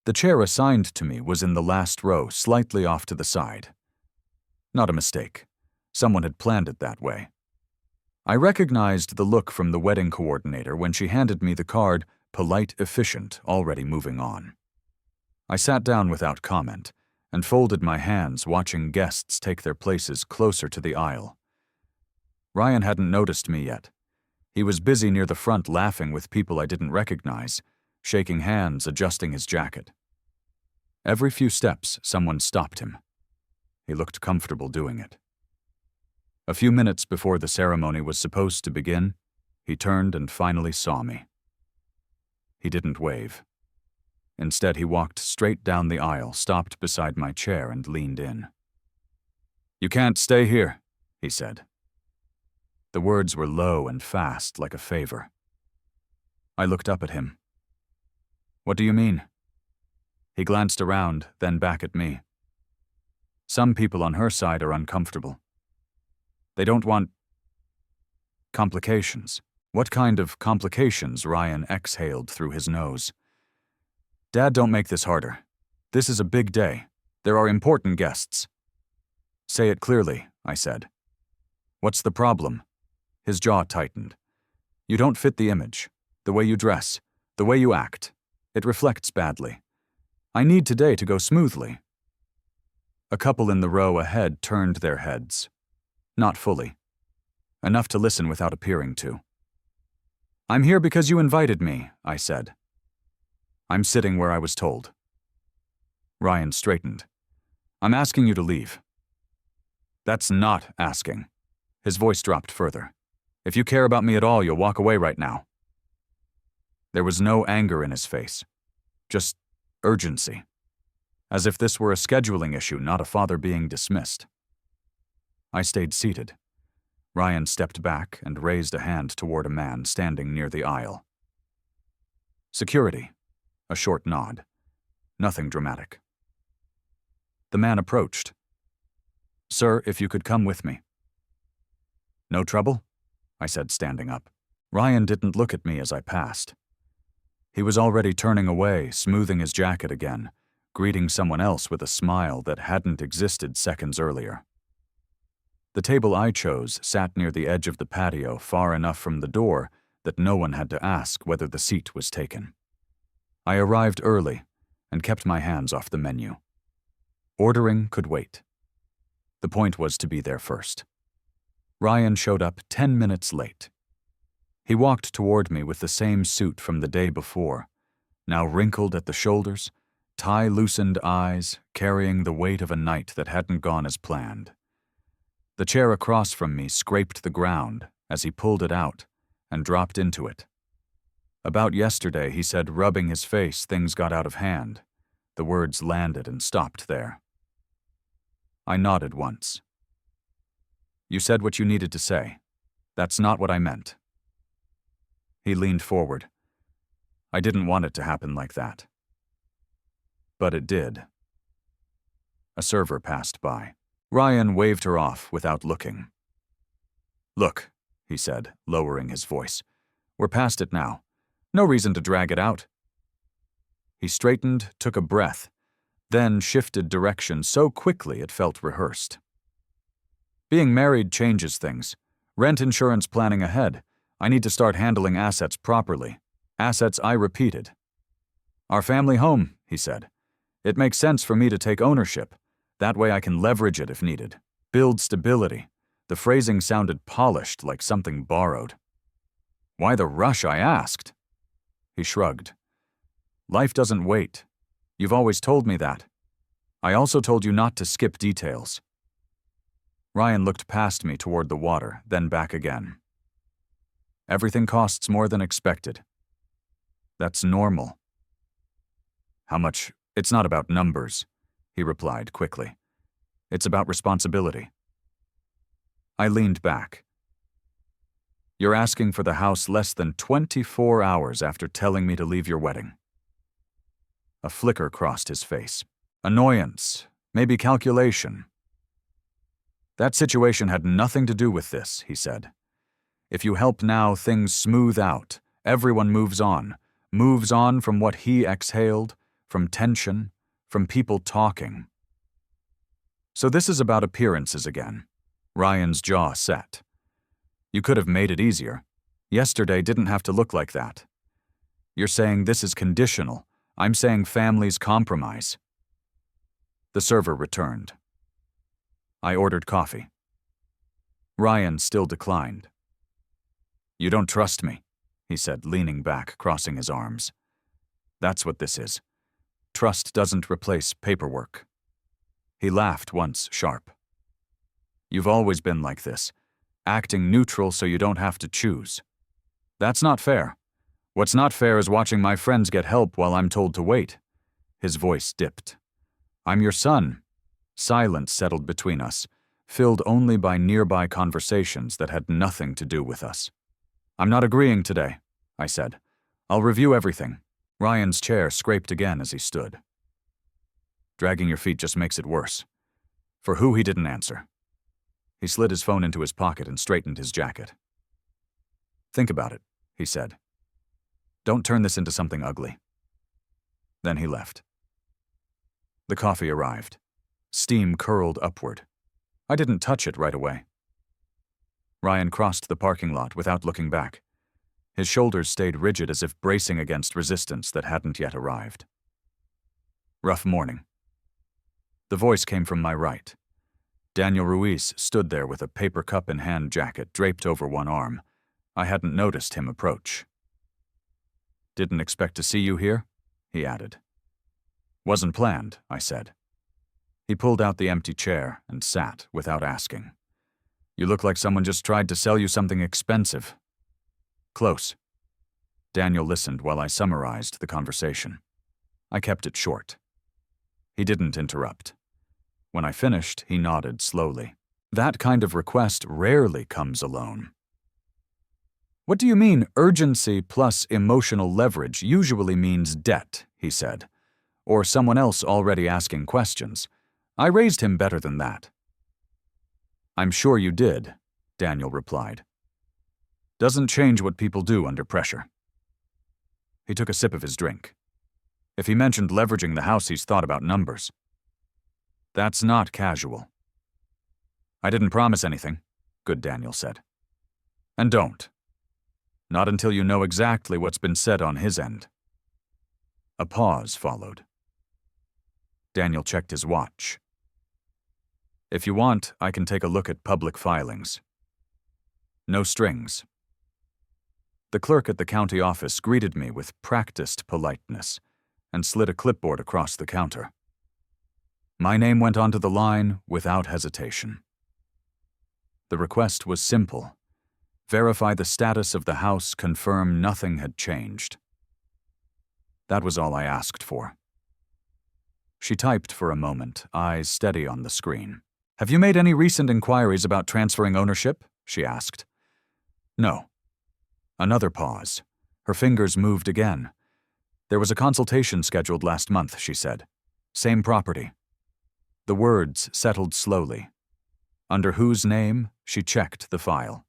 The chair assigned to me was in the last row, slightly off to the side. Not a mistake. Someone had planned it that way. I recognized the look from the wedding coordinator when she handed me the card, polite, efficient, already moving on. I sat down without comment and folded my hands, watching guests take their places closer to the aisle. Ryan hadn't noticed me yet. He was busy near the front laughing with people I didn't recognize, shaking hands, adjusting his jacket. Every few steps, someone stopped him. He looked comfortable doing it. A few minutes before the ceremony was supposed to begin, he turned and finally saw me. He didn't wave. Instead, he walked straight down the aisle, stopped beside my chair, and leaned in. "You can't stay here," he said. The words were low and fast, like a favor. I looked up at him. "What do you mean?" He glanced around, then back at me. Some people on her side are uncomfortable. They don't want complications. What kind of complications? Ryan exhaled through his nose. "Dad, don't make this harder. This is a big day. There are important guests." "Say it clearly," I said. "What's the problem?" His jaw tightened. "You don't fit the image. The way you dress, the way you act. It reflects badly. I need today to go smoothly." A couple in the row ahead turned their heads. Not fully. Enough to listen without appearing to. "I'm here because you invited me," I said. "I'm sitting where I was told." Ryan straightened. "I'm asking you to leave." "That's not asking." His voice dropped further. "If you care about me at all, you'll walk away right now." There was no anger in his face. Just urgency. As if this were a scheduling issue, not a father being dismissed. I stayed seated. Ryan stepped back and raised a hand toward a man standing near the aisle. "Security." A short nod. Nothing dramatic. The man approached. "Sir, if you could come with me." "No trouble?" I said, standing up. Ryan didn't look at me as I passed. He was already turning away, smoothing his jacket again, greeting someone else with a smile that hadn't existed seconds earlier. The table I chose sat near the edge of the patio, far enough from the door that no one had to ask whether the seat was taken. I arrived early and kept my hands off the menu. Ordering could wait. The point was to be there first. Ryan showed up 10 minutes late. He walked toward me with the same suit from the day before, now wrinkled at the shoulders, tie-loosened eyes, carrying the weight of a night that hadn't gone as planned. The chair across from me scraped the ground as he pulled it out and dropped into it. About yesterday, he said, rubbing his face, things got out of hand. The words landed and stopped there. I nodded once. "You said what you needed to say. That's not what I meant." He leaned forward. "I didn't want it to happen like that." But it did. A server passed by. Ryan waved her off without looking. "Look," he said, lowering his voice. "We're past it now. No reason to drag it out." He straightened, took a breath, then shifted direction so quickly it felt rehearsed. "Being married changes things. Rent insurance planning ahead. I need to start handling assets properly. Assets, I repeated. Our family home," he said. "It makes sense for me to take ownership. That way I can leverage it if needed. Build stability." The phrasing sounded polished, like something borrowed. "Why the rush?" I asked. He shrugged. "Life doesn't wait. You've always told me that. I also told you not to skip details." Ryan looked past me toward the water, then back again. "Everything costs more than expected. That's normal." "How much? It's not about numbers," he replied quickly. "It's about responsibility." I leaned back. "You're asking for the house less than 24 hours after telling me to leave your wedding." A flicker crossed his face. Annoyance, maybe calculation. "That situation had nothing to do with this," he said. "If you help now, things smooth out. Everyone moves on from what he exhaled, from tension, from people talking. So this is about appearances again. Ryan's jaw set. You could have made it easier. Yesterday didn't have to look like that. You're saying this is conditional. I'm saying families compromise. The server returned. I ordered coffee. Ryan still declined. You don't trust me, he said, leaning back, crossing his arms. That's what this is. Trust doesn't replace paperwork. He laughed once, sharp. You've always been like this, acting neutral so you don't have to choose. That's not fair. What's not fair is watching my friends get help while I'm told to wait. His voice dipped. I'm your son. Silence settled between us, filled only by nearby conversations that had nothing to do with us. I'm not agreeing today, I said. I'll review everything. Ryan's chair scraped again as he stood. Dragging your feet just makes it worse. For who, he didn't answer. He slid his phone into his pocket and straightened his jacket. Think about it, he said. Don't turn this into something ugly. Then he left. The coffee arrived. Steam curled upward. I didn't touch it right away. Ryan crossed the parking lot without looking back. His shoulders stayed rigid as if bracing against resistance that hadn't yet arrived. Rough morning. The voice came from my right. Daniel Ruiz stood there with a paper cup in hand jacket draped over one arm. I hadn't noticed him approach. Didn't expect to see you here, he added. Wasn't planned, I said. He pulled out the empty chair and sat without asking. You look like someone just tried to sell you something expensive. Close. Daniel listened while I summarized the conversation. I kept it short. He didn't interrupt. When I finished, he nodded slowly. That kind of request rarely comes alone. What do you mean urgency plus emotional leverage usually means debt, he said, or someone else already asking questions. I raised him better than that. I'm sure you did, Daniel replied. Doesn't change what people do under pressure. He took a sip of his drink. If he mentioned leveraging the house, he's thought about numbers. That's not casual. I didn't promise anything, good Daniel said. And don't. Not until you know exactly what's been said on his end. A pause followed. Daniel checked his watch. If you want, I can take a look at public filings. No strings. The clerk at the county office greeted me with practiced politeness and slid a clipboard across the counter. My name went onto the line without hesitation. The request was simple. Verify the status of the house, confirm nothing had changed. That was all I asked for. She typed for a moment, eyes steady on the screen. Have you made any recent inquiries about transferring ownership? She asked. No. Another pause. Her fingers moved again. There was a consultation scheduled last month, she said. Same property. The words settled slowly. Under whose name? She checked the file.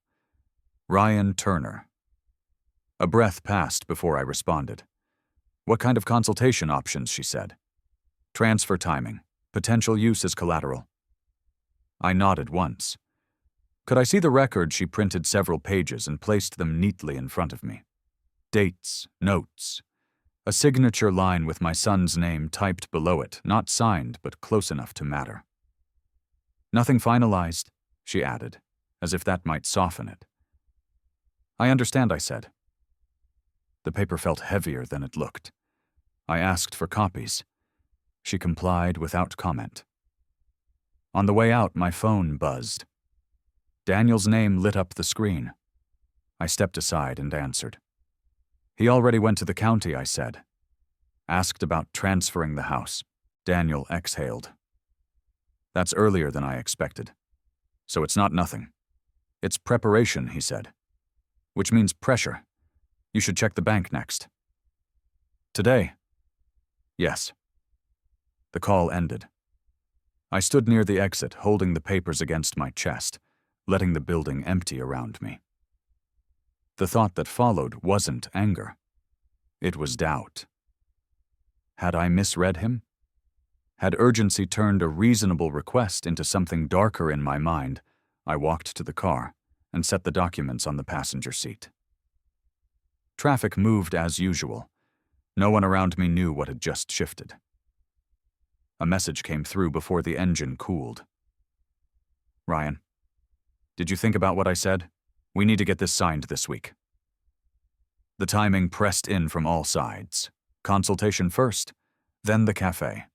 Ryan Turner. A breath passed before I responded. What kind of consultation options? She said. Transfer timing. Potential use as collateral. I nodded once. Could I see the record? She printed several pages and placed them neatly in front of me. Dates, notes. A signature line with my son's name typed below it, not signed, but close enough to matter. Nothing finalized, she added, as if that might soften it. I understand, I said. The paper felt heavier than it looked. I asked for copies. She complied without comment. On the way out, my phone buzzed. Daniel's name lit up the screen. I stepped aside and answered. He already went to the county, I said. Asked about transferring the house. Daniel exhaled. That's earlier than I expected. So it's not nothing. It's preparation, he said. Which means pressure. You should check the bank next. Today? Yes. The call ended. I stood near the exit, holding the papers against my chest, letting the building empty around me. The thought that followed wasn't anger. It was doubt. Had I misread him? Had urgency turned a reasonable request into something darker in my mind, I walked to the car and set the documents on the passenger seat. Traffic moved as usual. No one around me knew what had just shifted. A message came through before the engine cooled. Ryan, did you think about what I said? We need to get this signed this week. The timing pressed in from all sides. Consultation first, then the cafe.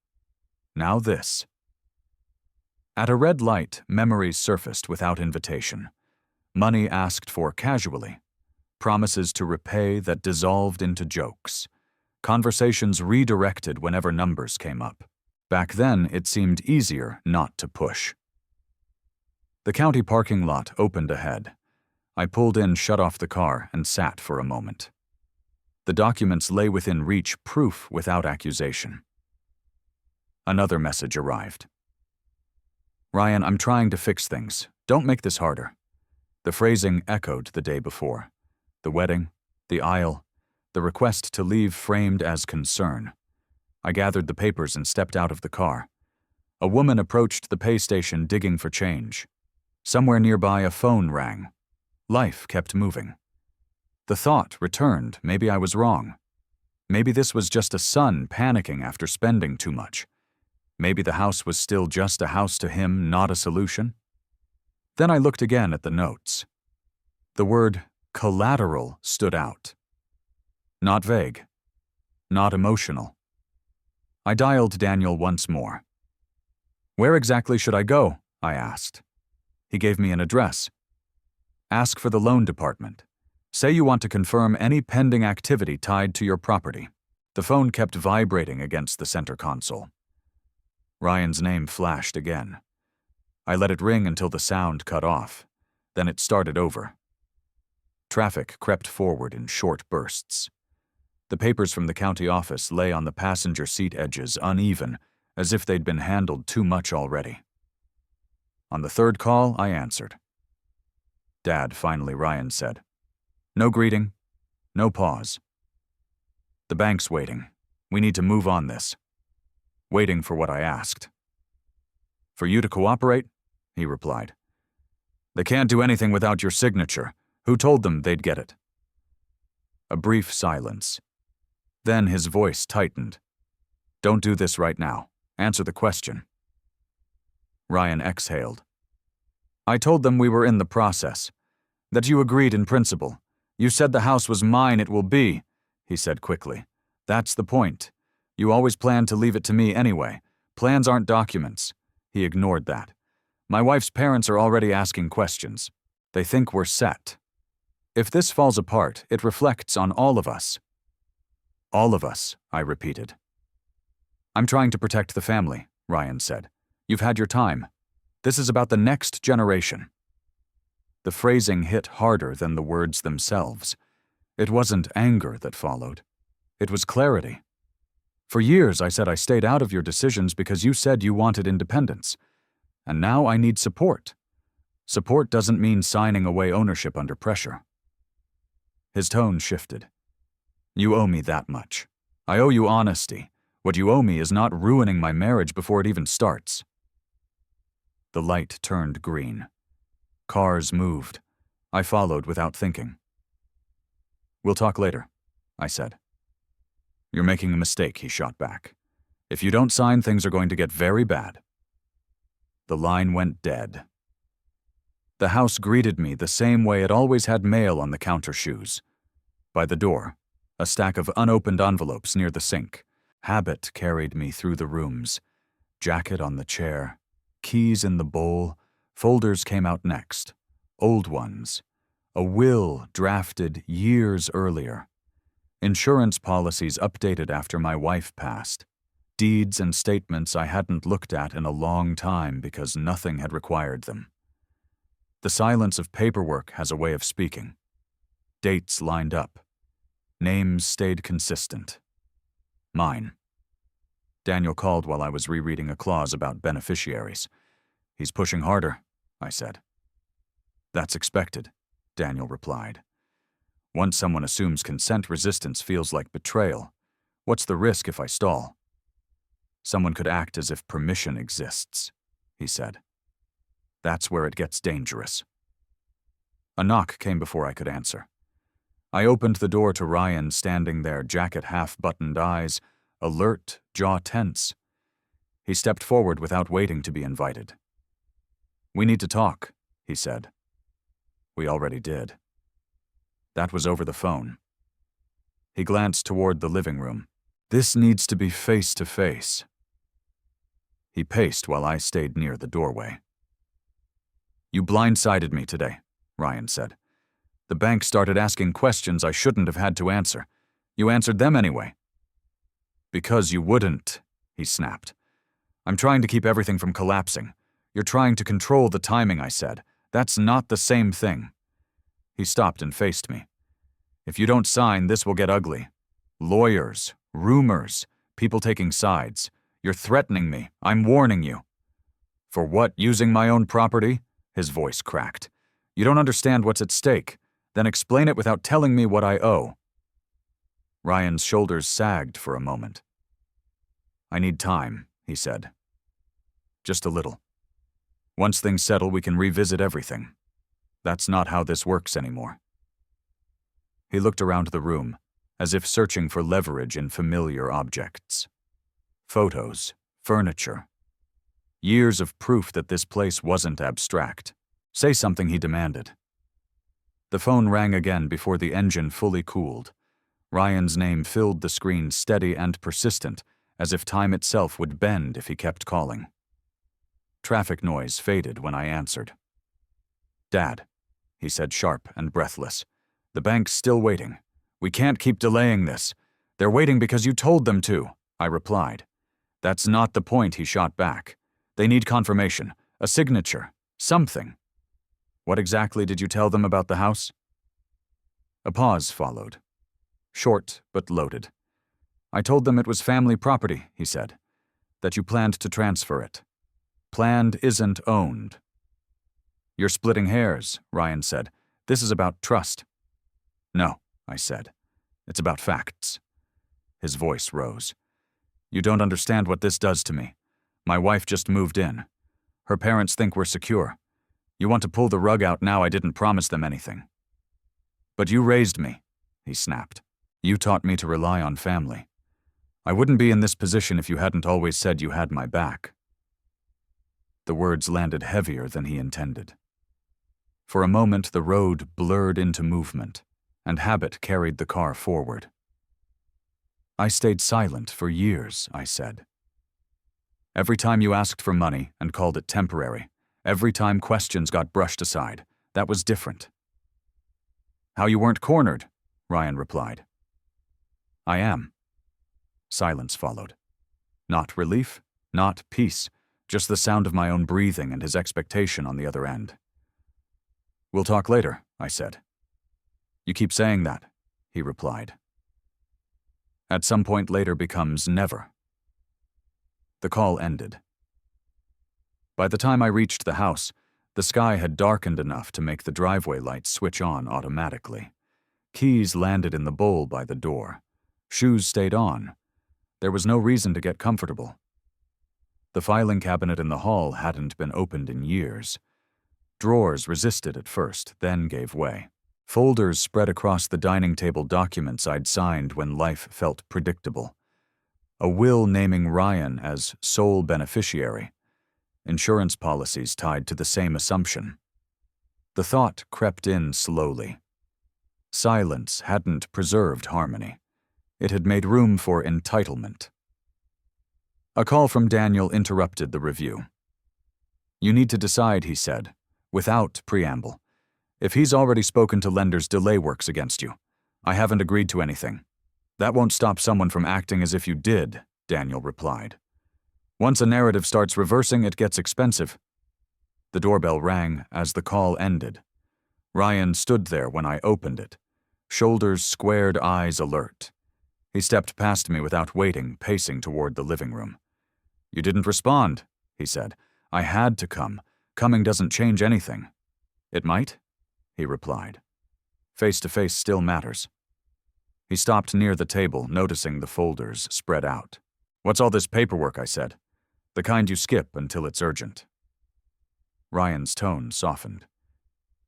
Now this. At a red light, memories surfaced without invitation. Money asked for casually. Promises to repay that dissolved into jokes. Conversations redirected whenever numbers came up. Back then, it seemed easier not to push. The county parking lot opened ahead. I pulled in, shut off the car, and sat for a moment. The documents lay within reach, proof without accusation. Another message arrived. Ryan, I'm trying to fix things. Don't make this harder. The phrasing echoed the day before. The wedding, the aisle, the request to leave framed as concern. I gathered the papers and stepped out of the car. A woman approached the pay station digging for change. Somewhere nearby, a phone rang. Life kept moving. The thought returned, maybe I was wrong. Maybe this was just a son panicking after spending too much. Maybe the house was still just a house to him, not a solution. Then I looked again at the notes. The word collateral stood out. Not vague. Not emotional. I dialed Daniel once more. Where exactly should I go? I asked. He gave me an address. Ask for the loan department. Say you want to confirm any pending activity tied to your property. The phone kept vibrating against the center console. Ryan's name flashed again. I let it ring until the sound cut off. Then it started over. Traffic crept forward in short bursts. The papers from the county office lay on the passenger seat edges, uneven, as if they'd been handled too much already. On the third call, I answered. Dad, finally, Ryan said. No greeting, no pause. The bank's waiting. We need to move on this. Waiting for what I asked. For you to cooperate? He replied. They can't do anything without your signature. Who told them they'd get it? A brief silence. Then his voice tightened. Don't do this right now. Answer the question. Ryan exhaled. I told them we were in the process. That you agreed in principle. You said the house was mine, it will be, he said quickly. That's the point. You always planned to leave it to me anyway. Plans aren't documents. He ignored that. My wife's parents are already asking questions. They think we're set. If this falls apart, it reflects on all of us. All of us, I repeated. I'm trying to protect the family, Ryan said. You've had your time. This is about the next generation. The phrasing hit harder than the words themselves. It wasn't anger that followed. It was clarity. For years, I said I stayed out of your decisions because you said you wanted independence. And now I need support. Support doesn't mean signing away ownership under pressure. His tone shifted. You owe me that much. I owe you honesty. What you owe me is not ruining my marriage before it even starts. The light turned green. Cars moved. I followed without thinking. We'll talk later, I said. You're making a mistake, he shot back. If you don't sign, things are going to get very bad. The line went dead. The house greeted me the same way it always had mail on the counter shoes. By the door, a stack of unopened envelopes near the sink. Habit carried me through the rooms. Jacket on the chair, keys in the bowl, folders came out next. Old ones. A will drafted years earlier. Insurance policies updated after my wife passed. Deeds and statements I hadn't looked at in a long time because nothing had required them. The silence of paperwork has a way of speaking. Dates lined up. Names stayed consistent. Mine. Daniel called while I was rereading a clause about beneficiaries. He's pushing harder, I said. That's expected, Daniel replied. Once someone assumes consent, resistance feels like betrayal. What's the risk if I stall? Someone could act as if permission exists, he said. That's where it gets dangerous. A knock came before I could answer. I opened the door to Ryan standing there, jacket half-buttoned, eyes alert, jaw tense. He stepped forward without waiting to be invited. "We need to talk," he said. We already did. That was over the phone. He glanced toward the living room. "This needs to be face-to-face." He paced while I stayed near the doorway. "You blindsided me today," Ryan said. "The bank started asking questions I shouldn't have had to answer. You answered them anyway." "Because you wouldn't," he snapped. "I'm trying to keep everything from collapsing. You're trying to control the timing," I said. "That's not the same thing." He stopped and faced me. "If you don't sign, this will get ugly. Lawyers, rumors, people taking sides. You're threatening me. I'm warning you." "For what, using my own property?" His voice cracked. "You don't understand what's at stake. Then explain it without telling me what I owe." Ryan's shoulders sagged for a moment. "I need time," he said. "Just a little. Once things settle, we can revisit everything. That's not how this works anymore." He looked around the room, as if searching for leverage in familiar objects. Photos, furniture. Years of proof that this place wasn't abstract. "Say something," he demanded. The phone rang again before the engine fully cooled. Ryan's name filled the screen, steady and persistent, as if time itself would bend if he kept calling. Traffic noise faded when I answered. "Dad," he said, sharp and breathless. "The bank's still waiting. We can't keep delaying this. They're waiting because you told them to," I replied. "That's not the point," he shot back. "They need confirmation, a signature, something." "What exactly did you tell them about the house?" A pause followed. Short but loaded. "I told them it was family property," he said. "That you planned to transfer it. Planned isn't owned." "You're splitting hairs," Ryan said. "This is about trust." "No," I said. "It's about facts." His voice rose. "You don't understand what this does to me. My wife just moved in. Her parents think we're secure. You want to pull the rug out now. I didn't promise them anything." "But you raised me," he snapped. "You taught me to rely on family. I wouldn't be in this position if you hadn't always said you had my back." The words landed heavier than he intended. For a moment, the road blurred into movement, and habit carried the car forward. "I stayed silent for years," I said. "Every time you asked for money and called it temporary, every time questions got brushed aside, that was different." "How you weren't cornered," Ryan replied. "I am." Silence followed. Not relief, not peace, just the sound of my own breathing and his expectation on the other end. "We'll talk later," I said. "You keep saying that," he replied. At some point later becomes never. The call ended. By the time I reached the house, the sky had darkened enough to make the driveway lights switch on automatically. Keys landed in the bowl by the door. Shoes stayed on. There was no reason to get comfortable. The filing cabinet in the hall hadn't been opened in years. Drawers resisted at first, then gave way. Folders spread across the dining table, documents I'd signed when life felt predictable. A will naming Ryan as sole beneficiary. Insurance policies tied to the same assumption. The thought crept in slowly. Silence hadn't preserved harmony. It had made room for entitlement. A call from Daniel interrupted the review. "You need to decide," he said, without preamble. "If he's already spoken to lenders, delay works against you. I haven't agreed to anything." "That won't stop someone from acting as if you did," Daniel replied. "Once a narrative starts reversing, it gets expensive." The doorbell rang as the call ended. Ryan stood there when I opened it, shoulders squared, eyes alert. He stepped past me without waiting, pacing toward the living room. "You didn't respond," he said. "I had to come. Coming doesn't change anything." "It might," he replied. "Face-to-face still matters." He stopped near the table, noticing the folders spread out. "What's all this paperwork?" I said. "The kind you skip until it's urgent." Ryan's tone softened.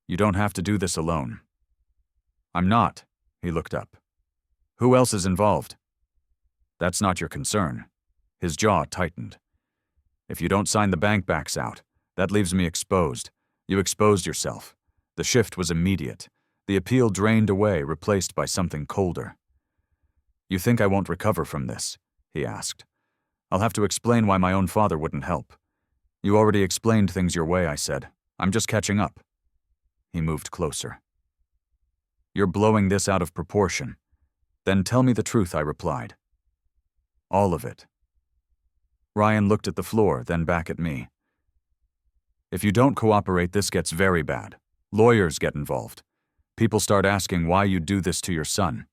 "You don't have to do this alone." "I'm not." He looked up. "Who else is involved?" "That's not your concern." His jaw tightened. "If you don't sign the bank backs out, that leaves me exposed. You exposed yourself. The shift was immediate. The appeal drained away, replaced by something colder." "You think I won't recover from this?" he asked. "I'll have to explain why my own father wouldn't help." "You already explained things your way," I said. "I'm just catching up." He moved closer. "You're blowing this out of proportion." "Then tell me the truth," I replied. "All of it." Ryan looked at the floor, then back at me. "If you don't cooperate, this gets very bad. Lawyers get involved. People start asking why you do this to your son."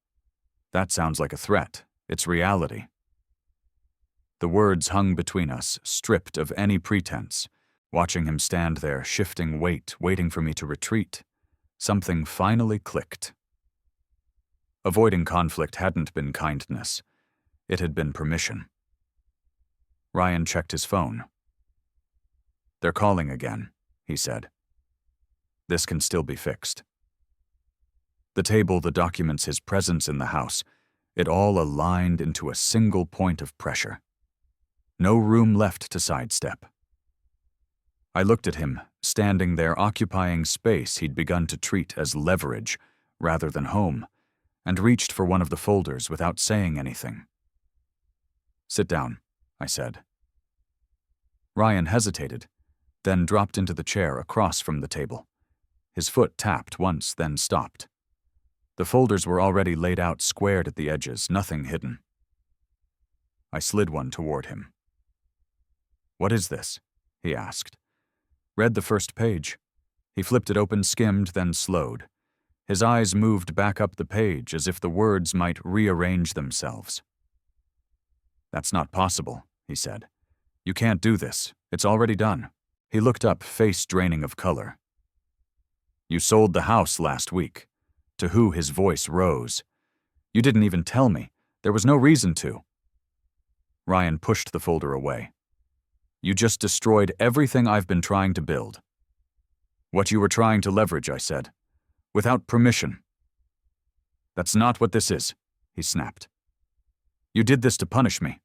"That sounds like a threat. It's reality." The words hung between us, stripped of any pretense. Watching him stand there, shifting weight, waiting for me to retreat, something finally clicked. Avoiding conflict hadn't been kindness. It had been permission. Ryan checked his phone. "They're calling again," he said. "This can still be fixed." The table, the documents, his presence in the house, it all aligned into a single point of pressure. No room left to sidestep. I looked at him, standing there occupying space he'd begun to treat as leverage rather than home, and reached for one of the folders without saying anything. "Sit down," I said. Ryan hesitated, then dropped into the chair across from the table. His foot tapped once, then stopped. The folders were already laid out squared at the edges, nothing hidden. I slid one toward him. "What is this?" he asked. Read the first page. He flipped it open, skimmed, then slowed. His eyes moved back up the page as if the words might rearrange themselves. "That's not possible," he said. "You can't do this. It's already done." He looked up, face draining of color. "You sold the house last week." To who his voice rose. "You didn't even tell me. There was no reason to." Ryan pushed the folder away. "You just destroyed everything I've been trying to build." "What you were trying to leverage," I said. "Without permission." "That's not what this is," he snapped. "You did this to punish me."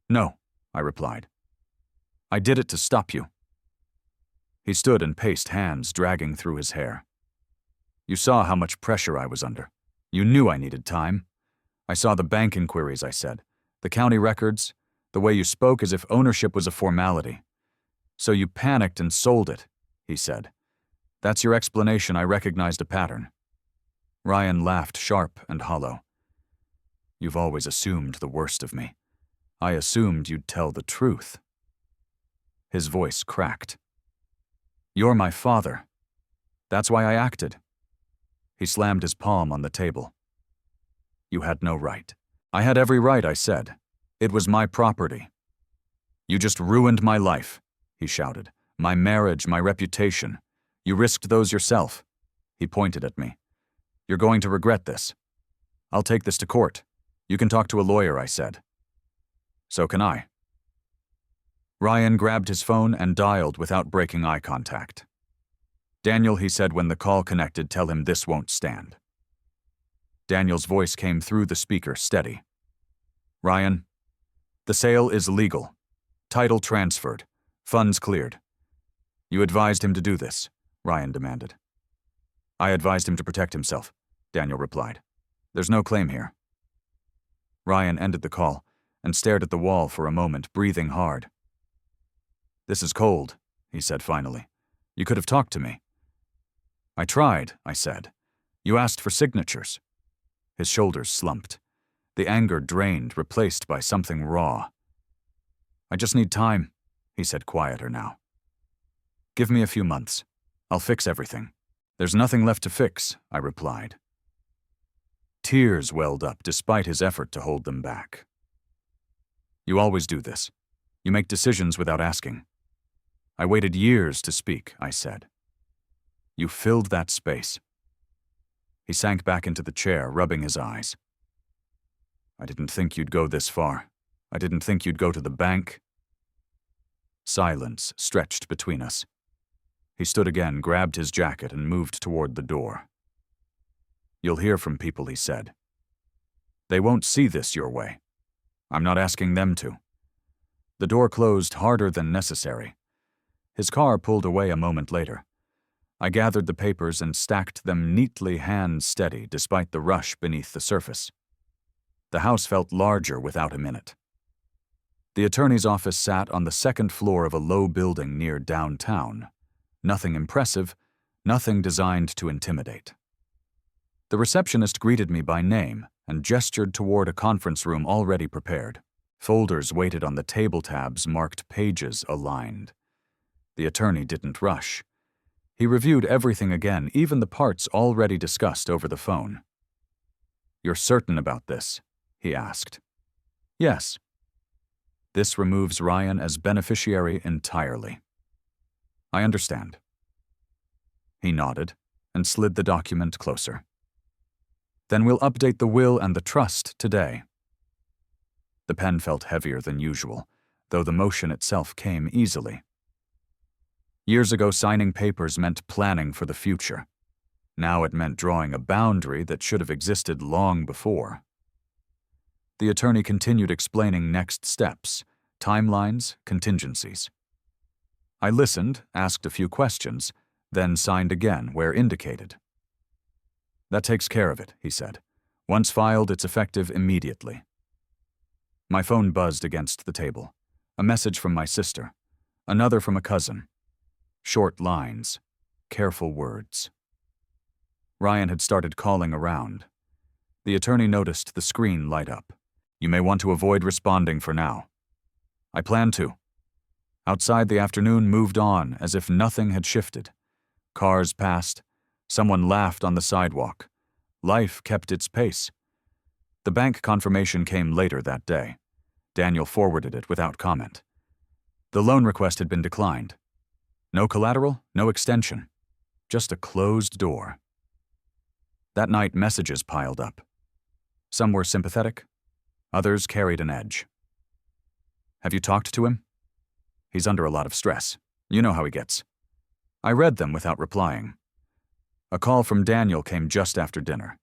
"No," I replied. "I did it to stop you." He stood and paced, hands dragging through his hair. "You saw how much pressure I was under. You knew I needed time. I saw the bank inquiries," I said. "The county records, the way you spoke as if ownership was a formality. So you panicked and sold it," he said. "That's your explanation." I recognized a pattern. Ryan laughed, sharp and hollow. "You've always assumed the worst of me. I assumed you'd tell the truth." His voice cracked. "You're my father. That's why I acted." He slammed his palm on the table. "You had no right." "I had every right," I said. "It was my property." "You just ruined my life," he shouted. "My marriage, my reputation. You risked those yourself." He pointed at me. "You're going to regret this." "I'll take this to court." "You can talk to a lawyer," I said. "So can I." Ryan grabbed his phone and dialed without breaking eye contact. "Daniel," he said when the call connected, "tell him this won't stand." Daniel's voice came through the speaker, steady. "Ryan, the sale is legal. Title transferred. Funds cleared." "You advised him to do this," Ryan demanded. "I advised him to protect himself," Daniel replied. "There's no claim here." Ryan ended the call and stared at the wall for a moment, breathing hard. "This is cold," he said finally. "You could have talked to me." "I tried," I said. "You asked for signatures." His shoulders slumped. The anger drained, replaced by something raw. "I just need time," he said, quieter now. "Give me a few months. I'll fix everything." "There's nothing left to fix," I replied. Tears welled up despite his effort to hold them back. "You always do this. You make decisions without asking." "I waited years to speak," I said. "You filled that space." He sank back into the chair, rubbing his eyes. I didn't think you'd go this far. I didn't think you'd go to the bank. Silence stretched between us. He stood again, grabbed his jacket, and moved toward the door. You'll hear from people, he said. They won't see this your way. I'm not asking them to. The door closed harder than necessary. His car pulled away a moment later. I gathered the papers and stacked them neatly, hands steady, despite the rush beneath the surface. The house felt larger without him in it. The attorney's office sat on the second floor of a low building near downtown. Nothing impressive, nothing designed to intimidate. The receptionist greeted me by name and gestured toward a conference room already prepared. Folders waited on the table tabs marked pages aligned. The attorney didn't rush. He reviewed everything again, even the parts already discussed over the phone. You're certain about this? He asked. Yes. This removes Ryan as beneficiary entirely. I understand. He nodded and slid the document closer. Then we'll update the will and the trust today. The pen felt heavier than usual, though the motion itself came easily. Years ago, signing papers meant planning for the future. Now it meant drawing a boundary that should have existed long before. The attorney continued explaining next steps, timelines, contingencies. I listened, asked a few questions, then signed again where indicated. That takes care of it, he said. Once filed, it's effective immediately. My phone buzzed against the table. A message from my sister. Another from a cousin. Short lines. Careful words. Ryan had started calling around. The attorney noticed the screen light up. You may want to avoid responding for now. I plan to. Outside, the afternoon moved on as if nothing had shifted. Cars passed. Someone laughed on the sidewalk. Life kept its pace. The bank confirmation came later that day. Daniel forwarded it without comment. The loan request had been declined. No collateral, no extension. Just a closed door. That night, messages piled up. Some were sympathetic. Others carried an edge. Have you talked to him? He's under a lot of stress. You know how he gets. I read them without replying. A call from Daniel came just after dinner.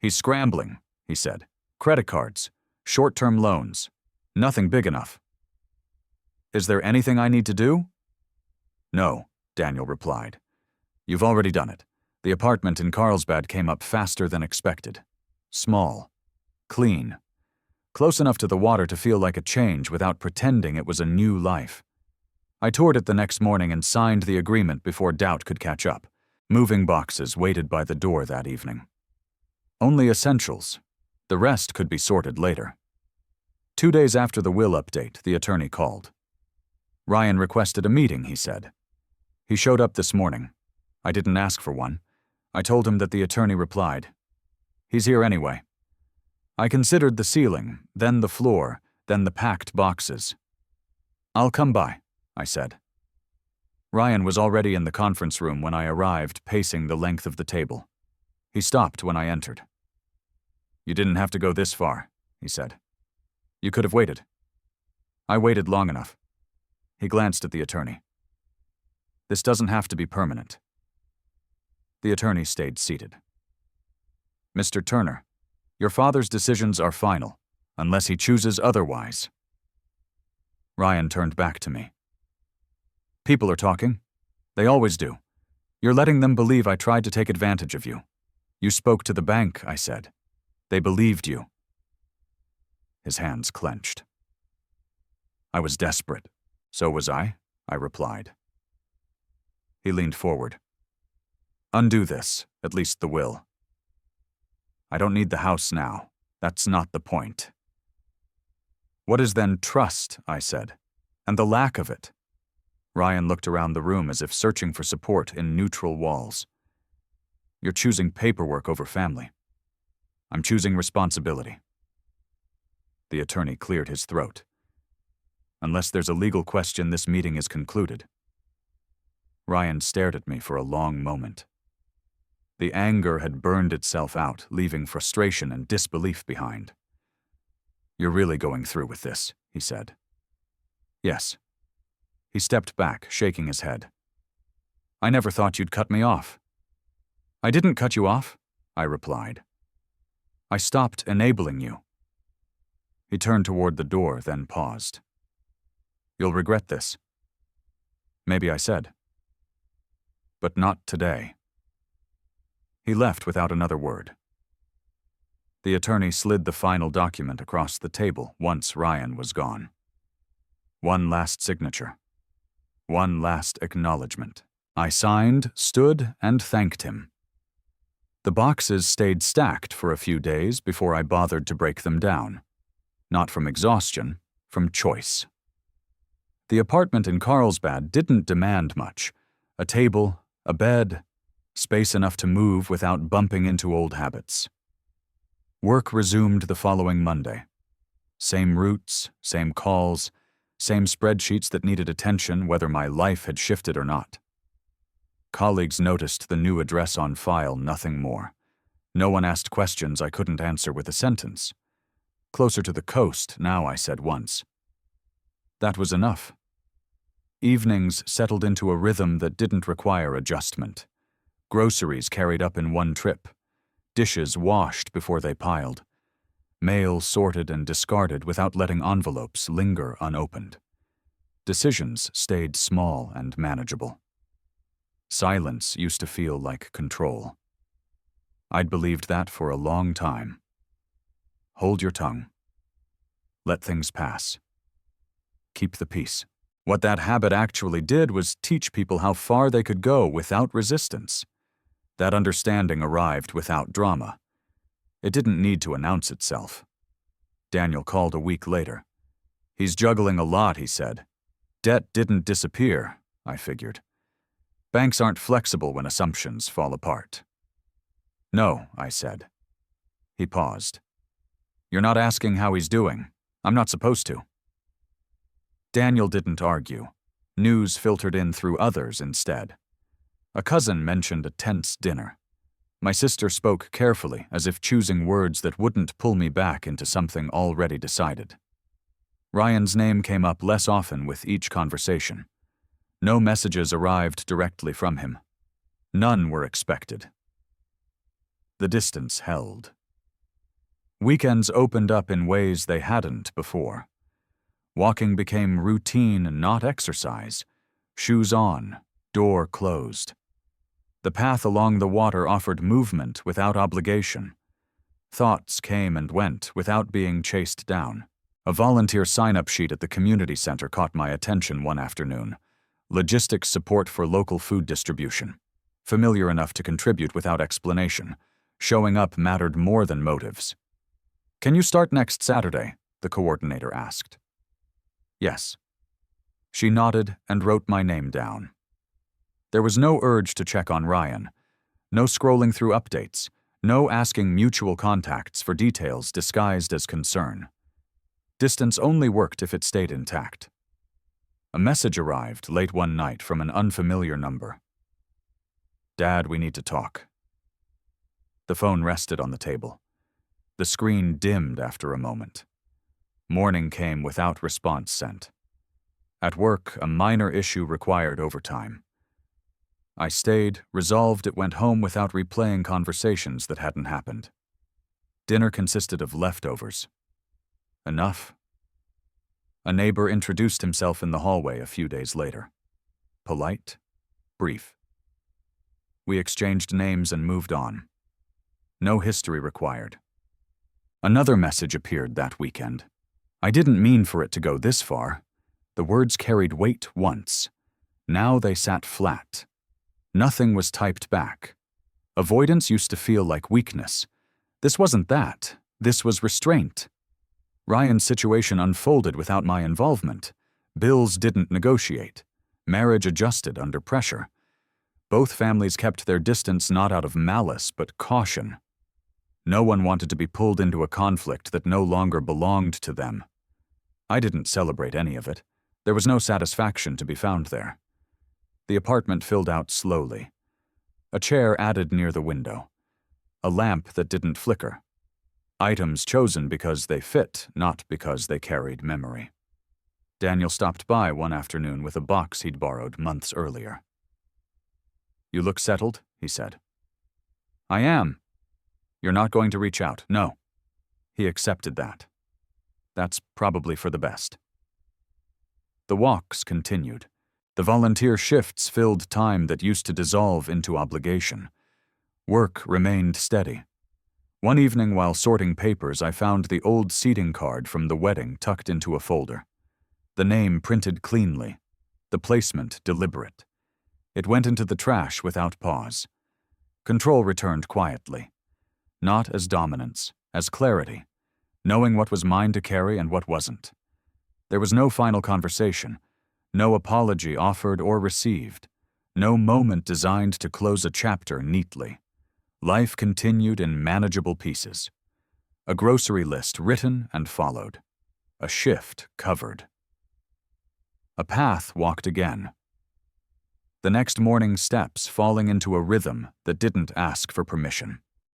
He's scrambling, he said. Credit cards, short-term loans. Nothing big enough. Is there anything I need to do? No, Daniel replied. You've already done it. The apartment in Carlsbad came up faster than expected. Small. Clean. Close enough to the water to feel like a change without pretending it was a new life. I toured it the next morning and signed the agreement before doubt could catch up. Moving boxes waited by the door that evening. Only essentials. The rest could be sorted later. 2 days after the will update, the attorney called. Ryan requested a meeting, he said. He showed up this morning. I didn't ask for one. I told him that the attorney replied. He's here anyway. I considered the ceiling, then the floor, then the packed boxes. I'll come by, I said. Ryan was already in the conference room when I arrived, pacing the length of the table. He stopped when I entered. You didn't have to go this far, he said. You could have waited. I waited long enough. He glanced at the attorney. This doesn't have to be permanent. The attorney stayed seated. Mr. Turner, your father's decisions are final, unless he chooses otherwise. Ryan turned back to me. People are talking. They always do. You're letting them believe I tried to take advantage of you. You spoke to the bank, I said. They believed you. His hands clenched. I was desperate. So was I replied. He leaned forward. Undo this, at least the will. I don't need the house now. That's not the point. What is then trust, I said, and the lack of it? Ryan looked around the room as if searching for support in neutral walls. You're choosing paperwork over family. I'm choosing responsibility. The attorney cleared his throat. Unless there's a legal question, this meeting is concluded. Ryan stared at me for a long moment. The anger had burned itself out, leaving frustration and disbelief behind. You're really going through with this, he said. Yes. He stepped back, shaking his head. I never thought you'd cut me off. I didn't cut you off, I replied. I stopped enabling you. He turned toward the door, then paused. You'll regret this. Maybe I said. But not today. He left without another word. The attorney slid the final document across the table once Ryan was gone. One last signature. One last acknowledgement. I signed, stood, and thanked him. The boxes stayed stacked for a few days before I bothered to break them down. Not from exhaustion, from choice. The apartment in Carlsbad didn't demand much. A table, a bed, space enough to move without bumping into old habits. Work resumed the following Monday. Same routes, same calls, same spreadsheets that needed attention whether my life had shifted or not. Colleagues noticed the new address on file, nothing more. No one asked questions I couldn't answer with a sentence. Closer to the coast, now, I said once. That was enough. Evenings settled into a rhythm that didn't require adjustment. Groceries carried up in one trip. Dishes washed before they piled. Mail sorted and discarded without letting envelopes linger unopened. Decisions stayed small and manageable. Silence used to feel like control. I'd believed that for a long time. Hold your tongue. Let things pass. Keep the peace. What that habit actually did was teach people how far they could go without resistance. That understanding arrived without drama. It didn't need to announce itself. Daniel called a week later. He's juggling a lot, he said. Debt didn't disappear, I figured. Banks aren't flexible when assumptions fall apart. No, I said. He paused. You're not asking how he's doing. I'm not supposed to. Daniel didn't argue. News filtered in through others instead. A cousin mentioned a tense dinner. My sister spoke carefully, as if choosing words that wouldn't pull me back into something already decided. Ryan's name came up less often with each conversation. No messages arrived directly from him. None were expected. The distance held. Weekends opened up in ways they hadn't before. Walking became routine, not exercise. Shoes on, door closed. The path along the water offered movement without obligation. Thoughts came and went without being chased down. A volunteer sign-up sheet at the community center caught my attention one afternoon. Logistics support for local food distribution. Familiar enough to contribute without explanation. Showing up mattered more than motives. Can you start next Saturday? The coordinator asked. Yes. She nodded and wrote my name down. There was no urge to check on Ryan. No scrolling through updates. No asking mutual contacts for details disguised as concern. Distance only worked if it stayed intact. A message arrived late one night from an unfamiliar number. Dad, we need to talk. The phone rested on the table. The screen dimmed after a moment. Morning came without response sent. At work, a minor issue required overtime. I stayed, resolved it went home without replaying conversations that hadn't happened. Dinner consisted of leftovers. Enough. A neighbor introduced himself in the hallway a few days later. Polite, brief. We exchanged names and moved on. No history required. Another message appeared that weekend. I didn't mean for it to go this far. The words carried weight once. Now they sat flat. Nothing was typed back. Avoidance used to feel like weakness. This wasn't that. This was restraint. Ryan's situation unfolded without my involvement. Bills didn't negotiate. Marriage adjusted under pressure. Both families kept their distance not out of malice but caution. No one wanted to be pulled into a conflict that no longer belonged to them. I didn't celebrate any of it. There was no satisfaction to be found there. The apartment filled out slowly. A chair added near the window. A lamp that didn't flicker. Items chosen because they fit, not because they carried memory. Daniel stopped by one afternoon with a box he'd borrowed months earlier. "You look settled," he said. "I am. You're not going to reach out, no." He accepted that. That's probably for the best. The walks continued. The volunteer shifts filled time that used to dissolve into obligation. Work remained steady. One evening while sorting papers, I found the old seating card from the wedding tucked into a folder. The name printed cleanly, the placement deliberate. It went into the trash without pause. Control returned quietly. Not as dominance, as clarity, knowing what was mine to carry and what wasn't. There was no final conversation, no apology offered or received, no moment designed to close a chapter neatly. Life continued in manageable pieces. A grocery list written and followed. A shift covered. A path walked again. The next morning's steps falling into a rhythm that didn't ask for permission.